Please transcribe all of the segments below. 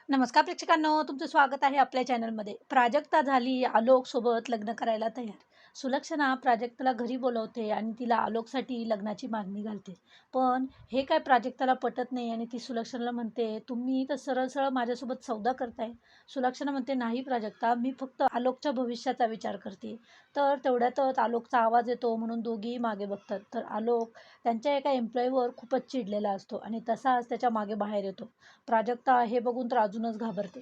नमस्कार प्रेक्षकांनो, तुमचं स्वागत आहे आपल्या चॅनलमध्ये. प्राजक्ता झाली आलोकसोबत लग्न करायला तयार. सुलक्षणा प्राजक्ताला घरी बोलवते आणि तिला आलोकसाठी लग्नाची मागणी घालते. पण हे काय प्राजक्ताला पटत नाही आणि ती सुलक्षणाला म्हणते, "तुम्ही तर सरळ-सरळ माझ्यासोबत सौदा करताय." सुलक्षणा म्हणते, "नाही प्राजक्ता, मी फक्त आलोकच्या भविष्याचा विचार करते." तर तेवढ्यातच आलोकचा आवाज येतो म्हणून दोघीही मागे बघतात. तर आलोक त्यांच्या एका एम्प्लॉईवर खूपच चिडलेला असतो आणि तसाच त्याच्या मागे बाहेर येतो. प्राजक्ता हे बघून तर अजूनच घाबरते.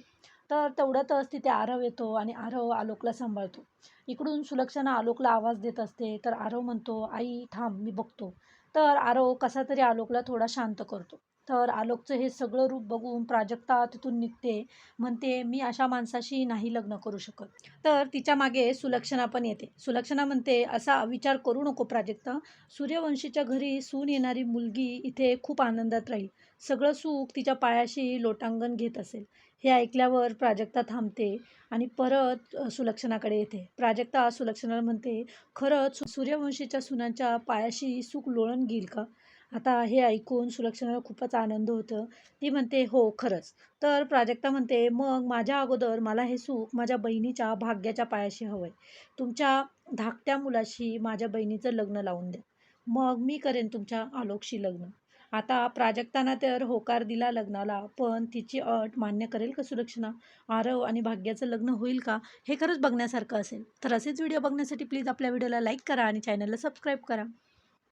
तर तेवढ्यातच तिथे आरव येतो आणि आरव आलोकला सांभाळतो. इकडून सुलक्षणा आलोकला आवाज देत असते. तर आरव म्हणतो, "आई थांब, मी बघतो." तर आरव कसा तरी आलोकला थोडा शांत करतो. तर आलोकचं हे सगळं रूप बघून प्राजक्ता तिथून निघते. म्हणते, "मी अशा माणसाशी नाही लग्न करू शकत." तर तिच्या मागे सुलक्षणा पण येते. सुलक्षणा म्हणते, "असा विचार करू नको प्राजक्ता. सूर्यवंशीच्या घरी सून येणारी मुलगी इथे खूप आनंदात राहील. सगळं सुख तिच्या पायाशी लोटांगण घेत असेल." हे ऐकल्यावर प्राजक्ता थांबते आणि परत सुलक्षणाकडे येते. प्राजक्ता सुलक्षणाला म्हणते, "खरंच सूर्यवंशीच्या सुनांच्या पायाशी सुख लोळण घेईल का?" आता हे ऐकून सुलक्षणाला खूपच आनंद होतो. ती म्हणते, "हो, खरंच." तर प्राजक्ता म्हणते, "मग माझ्या अगोदर मला हे सुख माझ्या बहिणीच्या भाग्याच्या पायाशी हवंय. तुमच्या धाकट्या मुलाशी माझ्या बहिणीचं लग्न लावून द्या. मग मी करेन तुमच्या आलोकशी लग्न." आता प्राजक्तानं तर होकार दिला लग्नाला, पण तिची अट मान्य करेल का सुलक्षणा? आरव आणि भाग्याचं लग्न होईल का? हे खरंच बघण्यासारखं असेल. तर असेच व्हिडिओ बघण्यासाठी प्लीज आपल्या व्हिडिओला लाईक करा आणि चॅनलला सबस्क्राईब करा.